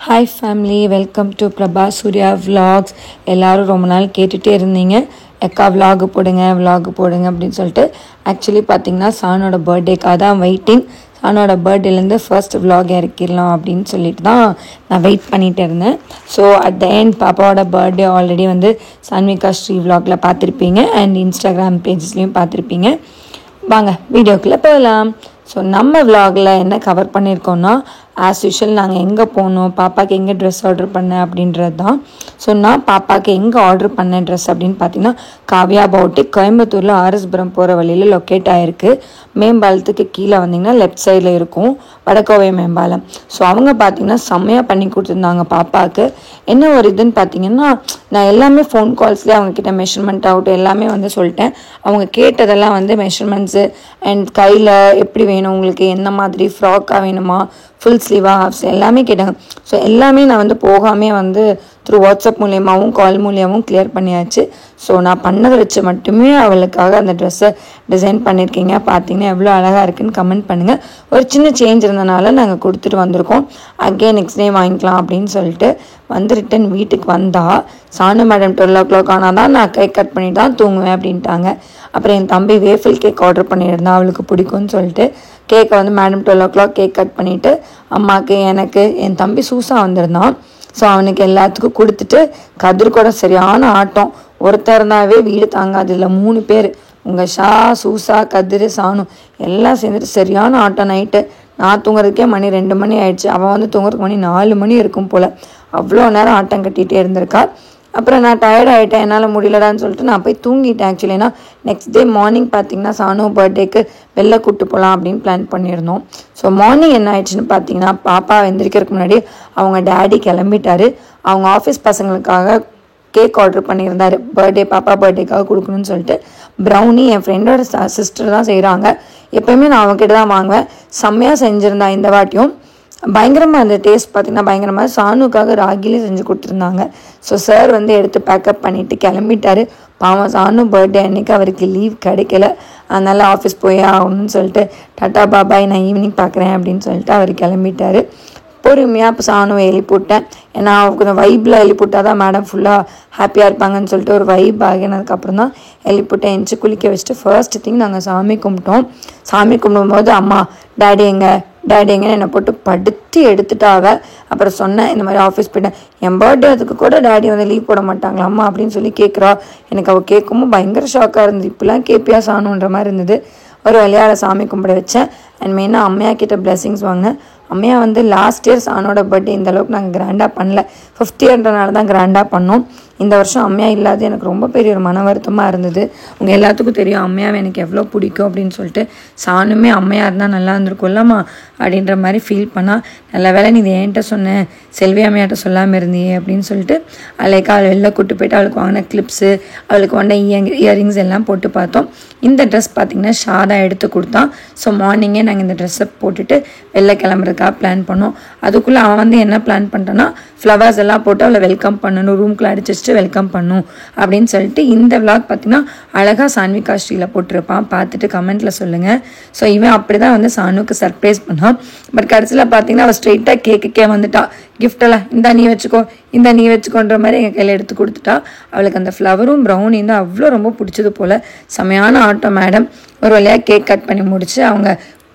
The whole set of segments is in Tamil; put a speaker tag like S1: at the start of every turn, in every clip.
S1: Hi family, welcome to Prabha Surya vlogs. எல்லோரும் ரொம்ப நாள் கேட்டுகிட்டே இருந்தீங்க, எக்கா விலாகு போடுங்க அப்படின்னு சொல்லிட்டு. ஆக்சுவலி பார்த்திங்கன்னா சானோட பர்த்டேக்காக தான் வெயிட்டிங். சானோட பர்த்டேலேருந்து ஃபர்ஸ்ட் விலாக் இறக்கிடலாம் அப்படின்னு சொல்லிட்டு தான் நான் வெயிட் பண்ணிகிட்டு இருந்தேன். ஸோ அட் த எண்ட் பாப்பாவோட பர்த்டே ஆல்ரெடி வந்து சான்விகா ஸ்ரீ விலாகில் பார்த்துருப்பீங்க அண்ட் இன்ஸ்டாகிராம் பேஜஸ்லேயும் பார்த்துருப்பீங்க. வாங்க வீடியோக்குள்ளே போகலாம். ஸோ நம்ம விலாகில் என்ன கவர் பண்ணியிருக்கோன்னா, ஆஸ் யூஷுவல் நாங்கள் எங்கே போனோம், பாப்பாவுக்கு எங்கே ட்ரெஸ் ஆர்டர் பண்ணேன் அப்படின்றது தான். ஸோ நான் பாப்பாவுக்கு எங்கே ஆர்டர் பண்ணேன் ட்ரெஸ் அப்படின்னு பார்த்தீங்கன்னா, காவ்யா பவுட்டிக் கோயம்புத்தூரில் ஆர்எஸ்புரம் போகிற வழியில் லொக்கேட் ஆகிருக்கு. மேம்பாலத்துக்கு கீழே வந்தீங்கன்னா லெஃப்ட் சைடில் இருக்கும் வடக்கோவை மேம்பாலம். ஸோ அவங்க பார்த்தீங்கன்னா செம்மையாக பண்ணி கொடுத்துருந்தாங்க பாப்பாவுக்கு. என்ன ஒரு இதுன்னு பார்த்தீங்கன்னா, நான் எல்லாமே ஃபோன் கால்ஸ்லேயே அவங்கக்கிட்ட மெஷர்மெண்ட் ஆகட்டும் எல்லாமே வந்து சொல்லிட்டேன். அவங்க கேட்டதெல்லாம் வந்து மெஷர்மெண்ட்ஸு அண்ட் கையில் எப்படி வேணும், உங்களுக்கு என்ன மாதிரி ஃப்ராக்காக வேணுமா, ஃபுல் ஸ்லீவாக, ஹாஃப் எல்லாமே கேட்டாங்க. ஸோ எல்லாமே நான் வந்து போகாமே வந்து த்ரூ வாட்ஸ்அப் மூலியமாகவும் கால் மூலியமாகவும் கிளியர் பண்ணியாச்சு. ஸோ நான் பண்ணதை வச்சு மட்டுமே அவளுக்காக அந்த ட்ரெஸ்ஸை டிசைன் பண்ணியிருக்கீங்க. பார்த்தீங்கன்னா எவ்வளோ அழகாக இருக்குதுன்னு கமெண்ட் பண்ணுங்கள். ஒரு சின்ன சேஞ்ச் இருந்தனால நாங்கள் கொடுத்துட்டு வந்திருக்கோம். அகெயின் நெக்ஸ்ட் டே வாங்கிக்கலாம் அப்படின்னு சொல்லிட்டு வந்து ரிட்டன் வீட்டுக்கு வந்தால் சானு மேடம் 12 o'clock ஆனால் தான் நான் கேக் கட் பண்ணிட்டு தான் தூங்குவேன் அப்படின்ட்டாங்க. அப்புறம் என் தம்பி வேஃபில் கேக் ஆர்டர் பண்ணியிருந்தான், அவளுக்கு பிடிக்கும்னு சொல்லிட்டு கேக்கை வந்து மேடம் 12 o'clock கேக் கட் பண்ணிவிட்டு அம்மாவுக்கு எனக்கு என் தம்பி சூசா வந்திருந்தான். ஸோ அவனுக்கு எல்லாத்துக்கும் கொடுத்துட்டு கதிர் கூட சரியான ஆட்டம். ஒருத்தர் இருந்தாவே வீடு தாங்காது, இல்லை 3 பேர், உங்கள் ஷா, சூசா, கதிர், சானு எல்லாம் சேர்ந்துட்டு சரியான ஆட்டம். நைட்டு நான் தூங்குறதுக்கே மணி 2 மணி ஆயிடுச்சு. அவன் வந்து தூங்குறதுக்கு மணி 4 மணி இருக்கும் போல். அவ்வளோ நேரம் ஆட்டம் கட்டிகிட்டே இருந்திருக்கா. அப்புறம் நான் டயர்ட் ஆகிட்டேன், என்னால் முடியலடான்னு சொல்லிட்டு நான் போய் தூங்கிட்டேன். ஆக்சுவலி ஏன்னா நெக்ஸ்ட் டே மார்னிங் பார்த்திங்கன்னா சானு பர்த்டேக்கு வெளில கூப்பிட்டு போகலாம் அப்படின்னு பிளான் பண்ணியிருந்தோம். ஸோ மார்னிங் என்ன ஆயிடுச்சுன்னு பார்த்தீங்கன்னா, பாப்பா எந்திரிக்கிறதுக்கு முன்னாடி அவங்க டேடி கிளம்பிட்டாரு. அவங்க ஆஃபீஸ் பசங்களுக்காக கேக் ஆர்டர் பண்ணியிருந்தார், பாப்பா பர்த்டேக்காக கொடுக்கணும்னு சொல்லிட்டு. ப்ரௌனி என் ஃப்ரெண்டோட சிஸ்டர் தான் செய்கிறாங்க. எப்போயுமே நான் அவங்ககிட்ட தான் வாங்குவேன். செம்மையாக செஞ்சுருந்தேன் இந்த வாட்டியும். பயங்கரமாக அந்த டேஸ்ட் பார்த்திங்கன்னா பயங்கரமாக. சானுக்காக ராகிலே செஞ்சு கொடுத்துருந்தாங்க. ஸோ சார் வந்து எடுத்து பேக்கப் பண்ணிவிட்டு கிளம்பிட்டார். பாவம் சானு பர்த்டே அன்றைக்கி அவருக்கு லீவ் கிடைக்கல, அதனால் ஆஃபீஸ் போய் ஆகணும்னு சொல்லிட்டு டாட்டா பாபாய் நான் ஈவினிங் பார்க்குறேன் அப்படின்னு சொல்லிட்டு அவர் கிளம்பிட்டார். பொறுமையாக இப்போ சாணுவை எழுப்பிவிட்டேன். ஏன்னா கொஞ்சம் வைப்பில் எழுப்பிவிட்டால் தான் மேடம் ஃபுல்லாக ஹாப்பியாக இருப்பாங்கன்னு சொல்லிட்டு ஒரு வைப் ஆகினதுக்கப்புறம் தான் எழுப்பிவிட்டேன். எஞ்சி குளிக்க வச்சுட்டு ஃபர்ஸ்ட் திங் நாங்கள் சாமி கும்பிட்டோம். சாமி கும்பிடும்போது அம்மா டேடி எங்கன்னு என்னை போட்டு படுத்தி எடுத்துட்டாவ. அப்புறம் சொன்னேன், இந்த மாதிரி ஆஃபீஸ் போயிட்டேன், என் பர்த்டே அதுக்கு கூட டேடி வந்து லீவ் போட மாட்டாங்களா அம்மா அப்படின்னு சொல்லி கேட்குறா. எனக்கு அவள் கேட்கும்போது பயங்கர ஷாக்காக இருந்தது. இப்படிலாம் கேட்பியா சாணுன்ற மாதிரி இருந்தது. ஒரு விளையாட சாமி கும்பிட வச்சேன். அண்ட் மெயினாக அம்மையா கிட்ட பிளெஸிங்ஸ் வாங்கினேன். அம்மையா வந்து லாஸ்ட் இயர் சானோட பர்த்டே இந்த அளவுக்கு நாங்கள் கிராண்டாக பண்ணல, 5th இயர்ன்றனால தான் கிராண்டாக பண்ணோம். இந்த வருஷம் அம்மையா இல்லாத எனக்கு ரொம்ப பெரிய ஒரு மன வருத்தமாக இருந்தது. உங்கள் எல்லாத்துக்கும் தெரியும் அம்மையாவை எனக்கு எவ்வளோ பிடிக்கும் அப்படின்னு சொல்லிட்டு. சாணுமே அம்மையாக இருந்தால் நல்லா இருந்திருக்கும்லம்மா அப்படின்ற மாதிரி ஃபீல் பண்ணால், நல்ல வேலை நீ இதை என்கிட்ட சொன்னேன், செல்வி அம்மையாட்ட சொல்லாமல் இருந்தியே அப்படின்னு சொல்லிட்டு. அலைக்கா அவள் வெளில கூப்பிட்டு போயிட்டு அவளுக்கு வாங்கின கிளிப்ஸு, அவளுக்கு வாங்கின இயரிங்ஸ் எல்லாம் போட்டு பார்த்தோம். இந்த ட்ரெஸ் பார்த்திங்கன்னா ஷாதா எடுத்து கொடுத்தான். ஸோ மார்னிங்கே நாங்கள் இந்த ட்ரெஸ்ஸை போட்டுட்டு வெளில கிளம்புறதுக்காக பிளான் பண்ணோம். அதுக்குள்ளே அவன் வந்து என்ன பிளான் பண்ணிட்டான்னா, ஃப்ளவர்ஸ் எல்லாம் போட்டு அவளை வெல்கம் பண்ணணும், ரூம்குள்ளே அடிச்சு வச்சுட்டு வெல்கம் பண்ணும் அப்படின்னு சொல்லிட்டு. இந்த விலாக் பார்த்திங்கன்னா அழகாக சான்விகா ஸ்ரீயில் போட்டிருப்பான், பார்த்துட்டு கமெண்ட்டில் சொல்லுங்கள். ஸோ இவன் அப்படி தான் வந்து சானுக்கு சர்ப்ரைஸ் பண்ணான். பட் கடைசியில் பார்த்திங்கன்னா அவள் ஸ்ட்ரெயிட்டாக கேக்குக்கே வந்துட்டா. கிஃப்டெல்லாம் இந்தா நீ வச்சுக்கோன்ற மாதிரி எங்கள் கையில் எடுத்து கொடுத்துட்டா. அவளுக்கு அந்த ஃப்ளவரும் ப்ரௌனியும் தான் அவ்வளோ ரொம்ப பிடிச்சது போல். செமையான ஆட்டம் மேடம். ஒரு வழியாக கேக் கட் பண்ணி முடிச்சு அவங்க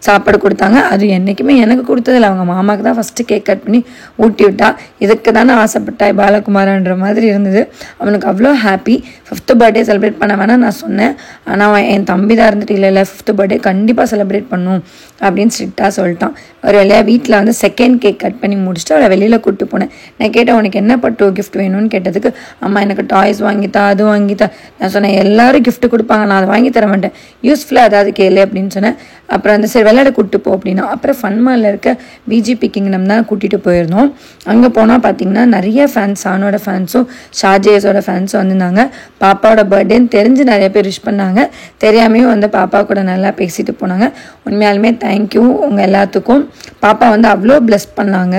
S1: சாப்பாடு கொடுத்தாங்க. அது என்றைக்குமே எனக்கு கொடுத்ததில்ல, அவங்க மாமாவுக்கு தான் ஃபஸ்ட்டு கேக் கட் பண்ணி ஊட்டி விட்டா. இதுக்கு தானே ஆசைப்பட்டாய் பாலகுமாரன்ற மாதிரி இருந்தது. அவனுக்கு அவ்வளோ ஹாப்பி. 5th பர்த்டே செலிப்ரேட் பண்ண வேணாம் நான் சொன்னேன். ஆனால் என் தம்பி தான் இருந்துட்டு இல்லை 5th பர்த்டே கண்டிப்பாக செலிப்ரேட் பண்ணும் அப்படின்னு ஸ்ட்ரிக்டாக சொல்லிட்டான். ஒரு வேலையாக வீட்டில் வந்து 2nd கேக் கட் பண்ணி முடிச்சுட்டு அவளை வெளியில் கூப்பிட்டு போனேன். நான் கேட்டேன், உனக்கு என்ன பட்டு கிஃப்ட் வேணும்னு கேட்டதுக்கு, அம்மா எனக்கு டாய்ஸ் வாங்கித்தா, அது வாங்கித்தா. நான் சொன்னேன், எல்லோரும் கிஃப்ட் கொடுப்பாங்க, நான் அதை வாங்கி தர மாட்டேன், யூஸ்ஃபுல்லாக அதாவது கேளு அப்படின்னு சொன்னேன். அப்புறம் அந்த சரி விளையாட கூப்பிட்டு போ அப்படின்னா. அப்புறம் ஃபன்மாலில் இருக்க பிஜிபி கிங்டம் தான் கூட்டிகிட்டு போயிருந்தோம். அங்கே போனால் பார்த்திங்கன்னா நிறைய ஃபேன்ஸ், சானோட ஃபேன்ஸும் ஷாஜேஸோட ஃபேன்ஸும் வந்திருந்தாங்க. பாப்பாவோட பர்த்டேன்னு தெரிஞ்சு நிறைய பேர் விஷ் பண்ணாங்க, தெரியாமையும் வந்து பாப்பா கூட நல்லா பேசிட்டு போனாங்க. உண்மையாலுமே தேங்க்யூ உங்கள் எல்லாத்துக்கும். பாப்பா வந்து அவ்வளோ ப்ளஸ் பண்ணாங்க.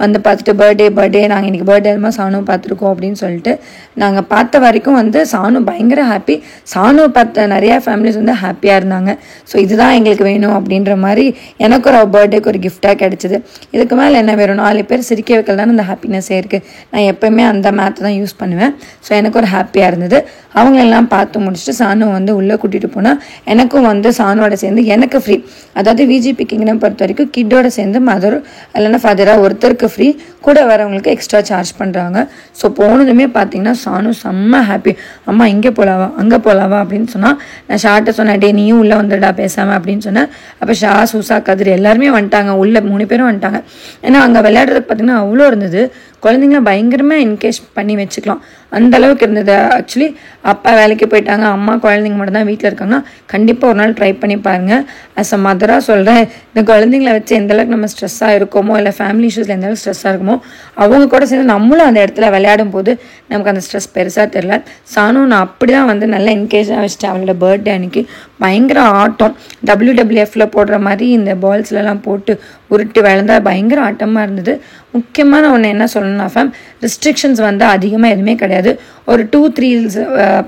S1: வந்து பார்த்துட்டு பர்த்டே நாங்கள் இன்றைக்கி பர்த்டே சானு பார்த்துருக்கோம் அப்படின்னு சொல்லிட்டு நாங்கள் பார்த்த வரைக்கும் வந்து சானு பயங்கர ஹாப்பி. சானு பார்த்த நிறையா ஃபேமிலிஸ் வந்து ஹாப்பியாக இருந்தாங்க. ஸோ இதுதான் எங்களுக்கு வேணும் அப்படின்ற மாதிரி எனக்கு ஒரு பர்த்டேக்கு ஒரு கிஃப்டாக கிடச்சிது. இதுக்கு மேலே என்ன வேணும், 4 பேர் சிரிக்க வைக்கலான்னு அந்த ஹாப்பினஸ்ஸே இருக்குது. நான் எப்போயுமே அந்த மேத்தை தான் யூஸ் பண்ணுவேன். ஸோ எனக்கு ஒரு ஹாப்பியாக இருந்தது. அவங்களெல்லாம் பார்த்து முடிச்சுட்டு சானு வந்து உள்ளே கூட்டிகிட்டு போனால் எனக்கும் வந்து சானுவோட சேர்ந்து எனக்கு ஃப்ரீ. அதாவது விஜிபி கிங்டம் பொறுத்த வரைக்கும் கிட்டோட சேர்ந்து மதர் இல்லைன்னா ஃபாதராக ஒருத்தருக்கு ஃப்ரீ, கூட வரவங்களுக்கு எக்ஸ்ட்ரா சார்ஜ் பண்ணுறாங்க. ஸோ போனதுமே பார்த்தீங்கன்னா சானு செம்ம ஹாப்பி. அம்மா இங்கே போகலாவா அங்கே போகலாவா அப்படின்னு சொன்னால் நான் ஷார்ட்டை சொன்னேன், டே நீயும் உள்ளே வந்துடா பேசாமல் அப்படின்னு சொன்னேன். அப்போ ஷா சூசா கதிர் எல்லாருமே வந்துட்டாங்க, உள்ளே 3 பேரும் வந்துட்டாங்க. ஏன்னா அங்கே விளையாடுறதுக்கு பார்த்தீங்கன்னா அவ்வளோ இருந்தது. குழந்தைங்கள பயங்கரமாக என்கேஜ் பண்ணி வச்சுக்கலாம் அந்த அளவுக்கு இருந்தது. ஆக்சுவலி அப்பா வேலைக்கு போயிட்டாங்க, அம்மா குழந்தைங்க மட்டும் தான் வீட்டில் இருக்காங்கன்னா கண்டிப்பாக ஒரு நாள் ட்ரை பண்ணி பாருங்கள். ஆஸ் அ மதராக சொல்கிறேன், இந்த குழந்தைங்கள வச்சு எந்த அளவுக்கு நம்ம ஸ்ட்ரெஸ்ஸாக இருக்கோமோ இல்லை ஃபேமிலி இஷ்யூஸில் எந்த அளவுக்கு ஸ்ட்ரெஸ்ஸாக இருக்குமோ அவங்க கூட சேர்ந்து நம்மளும் அந்த இடத்துல விளையாடும் போது நமக்கு அந்த ஸ்ட்ரெஸ் பெருசாக தெரியல. சானு நான் அப்படி தான் வந்து நல்லா என்கேஜாக வச்சுட்டேன். அவளோட பர்த்டே அன்றைக்கி பயங்கர ஆட்டம், WWFல போடுற மாதிரி இந்த பால்ஸ்லலாம் போட்டு உருட்டி விளையாண்டா பயங்கர ஆட்டமாக இருந்தது. முக்கியமான ஒன்று என்ன சொல்லணும்னா ஃபேம், ரெஸ்ட்ரிக்ஷன்ஸ் வந்து அதிகமாக எதுவுமே கிடையாது. ஒரு 2-3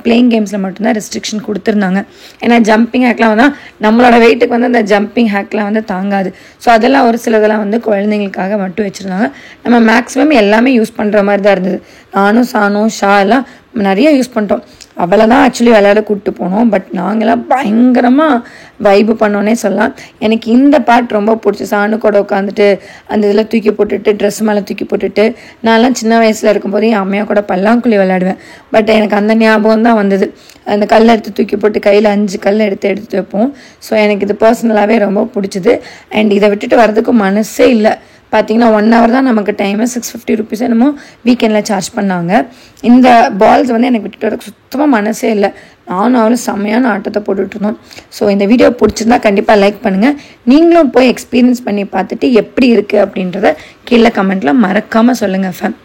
S1: பிளேயிங் கேம்ஸில் மட்டும்தான் ரெஸ்ட்ரிக்ஷன் கொடுத்துருந்தாங்க. ஏன்னா ஜம்பிங் ஹேக்லாம் வந்து நம்மளோட வெயிட்டுக்கு வந்து அந்த ஜம்பிங் ஹேக்லாம் வந்து தாங்காது. ஸோ அதெல்லாம் ஒரு சிலதெல்லாம் வந்து குழந்தைங்களுக்காக மட்டும் வச்சுருந்தாங்க. நம்ம மேக்ஸிமம் எல்லாமே யூஸ் பண்ணுற மாதிரி தான் இருந்தது. நானும் சானு ஷா எல்லாம் நிறைய யூஸ் பண்ணிட்டோம். அவளை தான் ஆக்சுவலி விளையாட கூப்பிட்டு போனோம். பட் நாங்களாம் பயங்கரமாக வைப்பு பண்ணோன்னே சொல்லலாம். எனக்கு இந்த பார்ட் ரொம்ப பிடிச்சி. சானு கூட உட்காந்துட்டு அந்த இதில் தூக்கி போட்டுட்டு ட்ரெஸ் மேலே தூக்கி போட்டுட்டு நான்லாம் சின்ன வயசில் இருக்கும்போது என் அம்மையா கூட பல்லாங்குழி விளையாடுவேன். பட் எனக்கு அந்த ஞாபகம் தான் வந்தது. அந்த கல்லை எடுத்து தூக்கி போட்டு கையில் 5 கல் எடுத்து வைப்போம். ஸோ எனக்கு இது பர்சனலாகவே ரொம்ப பிடிச்சிது. அண்ட் இதை விட்டுட்டு வரதுக்கு மனசே இல்லை. பார்த்தீங்கன்னா 1 hour தான் நமக்கு டைமு, 650 rupees என்னமோ வீக்கெண்டில் சார்ஜ் பண்ணாங்க. இந்த பால்ஸ் வந்து எனக்கு விட்டுட்டு வரக்கு சுத்தமாக மனசே இல்லை. நானும் அவளும் செம்மையான ஆட்டத்தை போட்டுட்ருந்தோம். ஸோ இந்த வீடியோ பிடிச்சிருந்தா கண்டிப்பாக லைக் பண்ணுங்கள். நீங்களும் போய் எக்ஸ்பீரியன்ஸ் பண்ணி பார்த்துட்டு எப்படி இருக்குது அப்படின்றத கீழே கமெண்ட்டில் மறக்காமல் சொல்லுங்கள் ஃபேம்.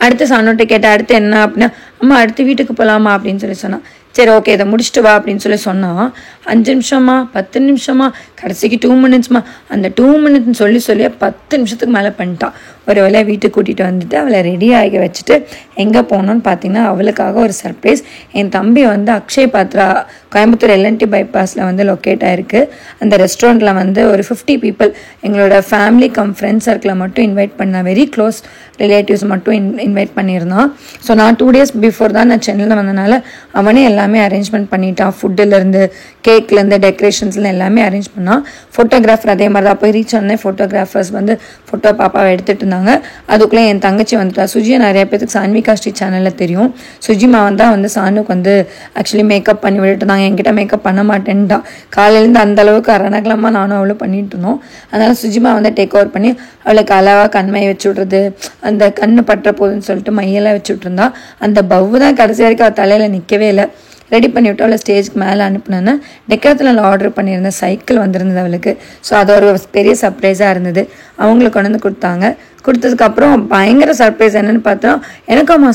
S1: அடுத்து சானோட்ட கேட்டேன், அடுத்து என்ன அப்படின்னா, அம்மா அடுத்து வீட்டுக்கு போகலாமா அப்படின்னு சொன்னான். சரி ஓகே இதை முடிச்சுட்டு வா அப்படின்னு சொன்னால் 5 நிமிஷமா 10 நிமிஷமா கடைசிக்கு 2 minutesமா அந்த 2 minutes சொல்லி 10 நிமிஷத்துக்கு மேலே பண்ணிட்டான். ஒரு வேளை வீட்டுக்கு கூட்டிகிட்டு வந்துட்டு அவளை ரெடி ஆகி வச்சுட்டு எங்கே போகணுன்னு பார்த்தீங்கன்னா அவளுக்காக ஒரு சர்ப்ரைஸ். என் தம்பி வந்து அக்ஷய் பாத்ரா கோயம்புத்தூர் LNT பைபாஸில் வந்து லொக்கேட் ஆகிருக்கு. அந்த ரெஸ்டாரண்ட்டில் வந்து ஒரு 50 people எங்களோட ஃபேமிலி ஃப்ரெண்ட்ஸ் சர்க்கிளை மட்டும் இன்வைட் பண்ணான். வெரி க்ளோஸ் ரிலேட்டிவ்ஸ் மட்டும் இன்வைட் பண்ணியிருந்தான். ஸோ நான் 2 days பிஃபோர் தான் நான் சென்னையில் வந்தனால அவனே எல்லாமே அரேஞ்ச்மெண்ட் பண்ணிட்டான். ஃபுட்டுலேருந்து கேக்லேருந்து டெக்கரேஷன்ஸ்லேருந்து எல்லாமே அரேஞ்ச் பண்ணான். ஃபோட்டோகிராஃபர் அதே மாதிரி தான் போய் ரீச் ஆனேன். ஃபோட்டோகிராஃபர்ஸ் வந்து ஃபோட்டோ பாப்பாவை எடுத்துகிட்டு இருந்தாங்க. அதுக்குள்ளே என் தங்கச்சி வந்துட்டா. சுஜியை நிறைய பேருக்கு சான்விகா ஸ்ரீ சேனலில் தெரியும். சுஜிமா தான் வந்து சானுக்கு வந்து ஆக்சுவலி மேக்கப் பண்ணி விட்டுட்டு இருந்தாங்க. என்கிட்ட மேக்கப் பண்ண மாட்டேன்ட்டான். காலையிலேருந்து அந்த அளவுக்கு அரணகலமாக நானும் அவளும் பண்ணிட்டு இருந்தோம். அதனால் சுஜிமா வந்து டேக் ஓவர் பண்ணி அவளுக்கு அளவாக கண்மை வச்சு விட்றது, அந்த கண்ணு பற்ற போகுதுன்னு சொல்லிட்டு மையெல்லாம் வச்சு விட்ருந்தா. அந்த பவ்வு தான் கடைசி வரைக்கும் அவள் தலையில் நிற்கவே இல்லை. ரெடி பண்ணிவிட்டு அவளை ஸ்டேஜ்க்கு மேலே அனுப்புனேன்னு டெக்கரத்தில் ஆர்டர் பண்ணியிருந்தேன். சைக்கிள் வந்திருந்தது அவளுக்கு. ஸோ அது ஒரு பெரிய சர்ப்ரைஸாக இருந்தது. அவங்களுக்கு கொண்டு வந்து கொடுத்தாங்க. கொடுத்ததுக்கப்புறம் பயங்கர சர்ப்ரைஸ் என்னென்னு பார்த்தோம், எனக்காமா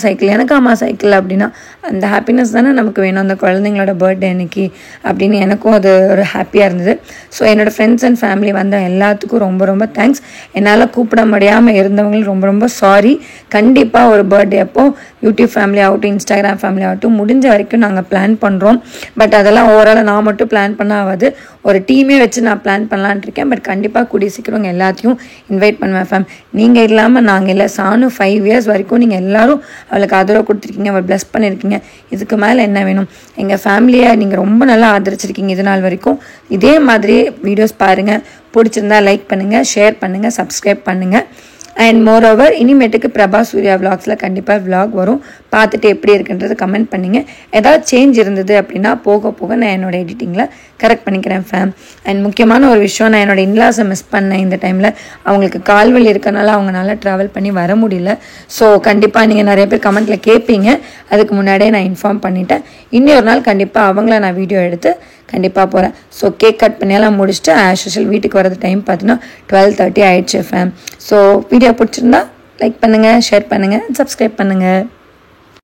S1: சைக்கிள் அப்படின்னா அந்த ஹாப்பினஸ் தானே நமக்கு வேணும் அந்த குழந்தைங்களோட பர்த்டே அன்னைக்கு அப்படின்னு எனக்கும் அது ஒரு ஹாப்பியாக இருந்தது. ஸோ என்னோடய ஃப்ரெண்ட்ஸ் அண்ட் ஃபேமிலி வந்த எல்லாத்துக்கும் ரொம்ப ரொம்ப தேங்க்ஸ். என்னால் கூப்பிட முடியாமல் இருந்தவங்களுக்கு ரொம்ப ரொம்ப சாரி. கண்டிப்பாக ஒரு பர்த்டே அப்போ யூடியூப் ஃபேமிலி ஆகட்டும், இன்ஸ்டாகிராம் ஃபேமிலி ஆகட்டும் முடிஞ்ச வரைக்கும் நாங்கள் பிளான் பண்ணுறோம். பட் அதெல்லாம் ஓவரால் நான் மட்டும் பிளான் பண்ண ஆகாது, ஒரு டீமே வச்சு நான் பிளான் பண்ணலான் இருக்கேன். பட் கண்டிப்பாக கூடிய சீக்கிரம் எல்லாத்தையும் இன்வைட் பண்ணுவேன் ஃபேம். நீங்கள் இல்லாமல் நாங்கள் இல்லை. சானு 5 years வரைக்கும் நீங்கள் எல்லோரும் அவளுக்கு ஆதரவு கொடுத்துருக்கீங்க, அவள் ப்ளஸ் பண்ணியிருக்கீங்க. இதுக்கு மேலே என்ன வேணும்? எங்கள் ஃபேமிலியை நீங்கள் ரொம்ப நல்லா ஆதரிச்சிருக்கீங்க இது நாள் வரைக்கும். இதே மாதிரி வீடியோஸ் பாருங்கள். பிடிச்சிருந்தா லைக் பண்ணுங்கள், ஷேர் பண்ணுங்கள், சப்ஸ்கிரைப் பண்ணுங்கள். அண்ட் மோர் ஓவர் இனிமேட்டுக்கு பிரபா சூர்யா விளாக்ஸில் கண்டிப்பாக விளாக் வரும். பார்த்துட்டு எப்படி இருக்குன்றது கமெண்ட் பண்ணிங்க. ஏதாவது சேஞ்ச் இருந்தது அப்படின்னா போக போக நான் என்னோடய எடிட்டிங்கில் கரெக்ட் பண்ணிக்கிறேன் ஃபேம். அண்ட் முக்கியமான ஒரு விஷயம், நான் என்னோடய இன்லாஸை மிஸ் பண்ணேன் இந்த டைமில். அவங்களுக்கு கால்வலி இருக்கனால அவங்களால ட்ராவல் பண்ணி வர முடியல. ஸோ கண்டிப்பாக நீங்கள் நிறைய பேர் கமெண்ட்டில் கேட்பீங்க, அதுக்கு முன்னாடியே நான் இன்ஃபார்ம் பண்ணிட்டேன். இன்னொரு நாள் கண்டிப்பாக அவங்கள நான் வீடியோ எடுத்து கண்டிப்பாக போகிறேன். ஸோ கேக் கட் பண்ணியெல்லாம் முடிச்சுட்டு ஆஸ் யூஷுவல் வீட்டுக்கு வரது டைம் பார்த்தீங்கன்னா 12:30 ஆயிடுச்சு ஃபேம். ஸோ வீடியோ பிடிச்சிருந்தா லைக் பண்ணுங்கள், ஷேர் பண்ணுங்கள், சப்ஸ்கிரைப் பண்ணுங்கள்.